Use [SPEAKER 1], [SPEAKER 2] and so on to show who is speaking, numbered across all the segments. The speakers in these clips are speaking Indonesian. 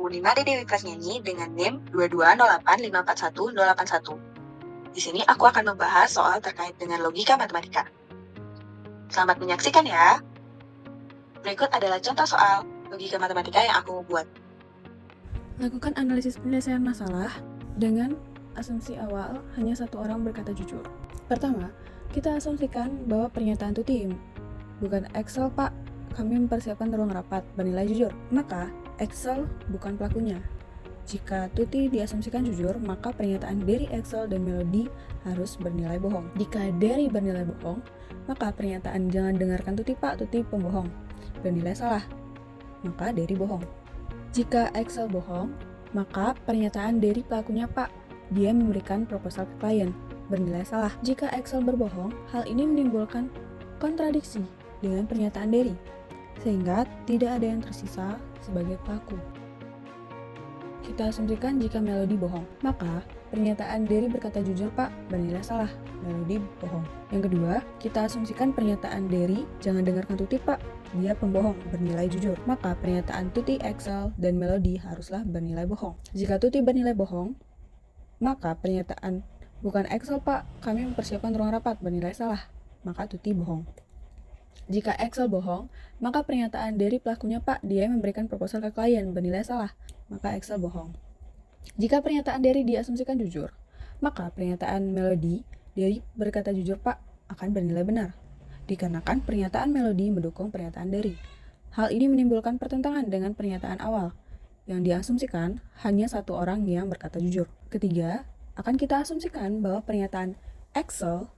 [SPEAKER 1] aku Nina Dewi Prasnyanyi dengan NIM 220854181. Di sini aku akan membahas soal terkait dengan logika matematika. Selamat menyaksikan ya. Berikut adalah contoh soal logika matematika yang aku buat.
[SPEAKER 2] Lakukan analisis penyelesaian masalah dengan asumsi awal hanya satu orang berkata jujur. Pertama, kita asumsikan bahwa pernyataan Tuti, bukan Excel pak, kami mempersiapkan ruang rapat, bernilai jujur. Maka, Excel bukan pelakunya. Jika Tuti diasumsikan jujur, maka pernyataan dari Excel dan Melody harus bernilai bohong. Jika Derry bernilai bohong, maka pernyataan jangan dengarkan Tuti pak, Tuti pembohong, bernilai salah, maka Derry bohong. Jika Excel bohong, maka pernyataan dari pelakunya pak, dia memberikan proposal ke klien, bernilai salah. Jika Excel berbohong, hal ini menimbulkan kontradiksi dengan pernyataan Derry, sehingga tidak ada yang tersisa sebagai pelaku. Kita asumsikan jika Melody bohong, maka pernyataan Derry berkata jujur pak, bernilai salah, Melody bohong. Yang kedua, kita asumsikan pernyataan Derry jangan dengarkan Tuti pak, dia pembohong, bernilai jujur. Maka pernyataan Tuti, Excel, dan Melody haruslah bernilai bohong. Jika Tuti bernilai bohong, maka pernyataan bukan Excel pak, kami mempersiapkan ruang rapat, bernilai salah, maka Tuti bohong. Jika Excel bohong, maka pernyataan dari pelakunya pak, dia memberikan proposal ke klien, bernilai salah, maka Excel bohong. Jika pernyataan Derry diasumsikan jujur, maka pernyataan Melody, Derry berkata jujur pak, akan bernilai benar, dikarenakan pernyataan Melody mendukung pernyataan Derry. Hal ini menimbulkan pertentangan dengan pernyataan awal, yang diasumsikan hanya satu orang yang berkata jujur. Ketiga, akan kita asumsikan bahwa pernyataan Excel,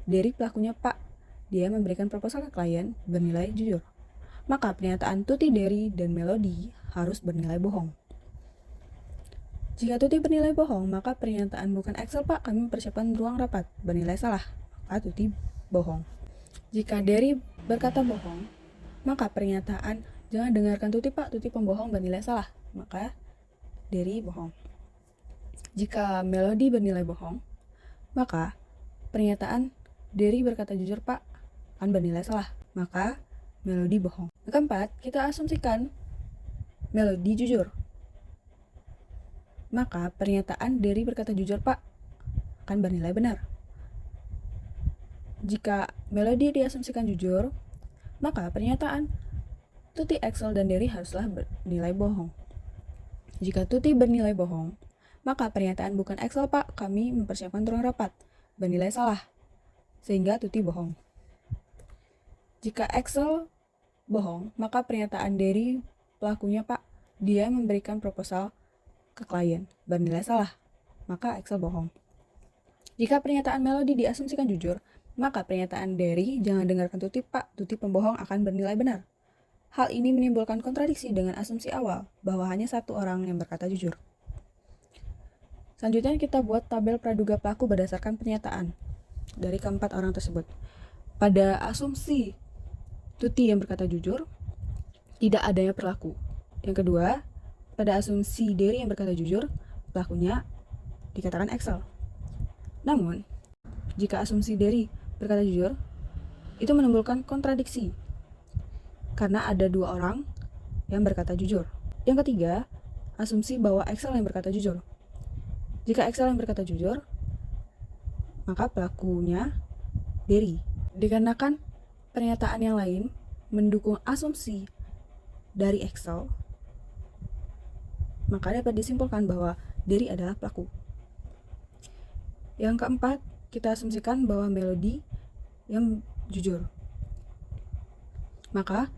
[SPEAKER 2] Derry pelakunya pak, dia memberikan proposal ke klien, bernilai jujur. Maka pernyataan Tuti, Derry, dan Melody harus bernilai bohong. Jika Tuti bernilai bohong, maka pernyataan bukan Excel pak, kami mempersiapkan ruang rapat, bernilai salah, maka Tuti bohong. Jika Derry berkata bohong, maka pernyataan jangan dengarkan Tuti pak, Tuti pembohong, bernilai salah, maka Derry bohong. Jika Melody bernilai bohong, maka pernyataan Derry berkata jujur pak, akan bernilai salah, maka Melody bohong. Yang keempat, kita asumsikan Melody jujur, maka pernyataan Derry berkata jujur pak, akan bernilai benar. Jika Melody diasumsikan jujur, maka pernyataan Tuti, Excel, dan Derry haruslah bernilai bohong. Jika Tuti bernilai bohong, maka pernyataan bukan Excel pak, kami mempersiapkan ruang rapat, bernilai salah, sehingga Tuti bohong. Jika Excel bohong, maka pernyataan Derry pelakunya pak, dia memberikan proposal ke klien, bernilai salah, maka Excel bohong. Jika pernyataan Melody diasumsikan jujur, maka pernyataan Derry jangan dengarkan Tuti pak, Tuti pembohong akan bernilai benar. Hal ini menimbulkan kontradiksi dengan asumsi awal bahwa hanya satu orang yang berkata jujur. Selanjutnya kita buat tabel praduga pelaku berdasarkan pernyataan dari keempat orang tersebut. Pada asumsi Tuti yang berkata jujur, tidak adanya pelaku. Yang kedua, pada asumsi Derry yang berkata jujur, pelakunya dikatakan Excel. Namun, jika asumsi Derry berkata jujur, itu menimbulkan kontradiksi karena ada dua orang yang berkata jujur. Yang ketiga, asumsi bahwa Excel yang berkata jujur. Jika Excel yang berkata jujur, maka pelakunya Derry. Dikarenakan pernyataan yang lain mendukung asumsi dari Excel, maka dapat disimpulkan bahwa Derry adalah pelaku. Yang keempat, kita asumsikan bahwa Melody yang jujur, maka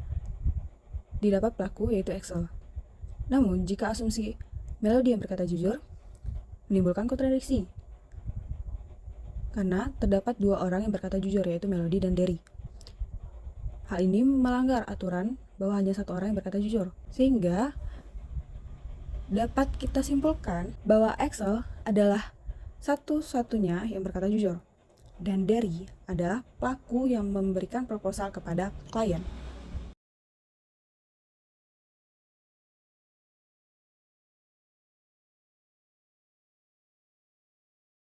[SPEAKER 2] didapat pelaku yaitu Excel. Namun, jika asumsi Melody yang berkata jujur, menimbulkan kontradiksi karena terdapat dua orang yang berkata jujur yaitu Melody dan Derry. Hal ini melanggar aturan bahwa hanya satu orang yang berkata jujur, sehingga dapat kita simpulkan bahwa Excel adalah satu-satunya yang berkata jujur dan Derry adalah pelaku yang memberikan proposal kepada klien.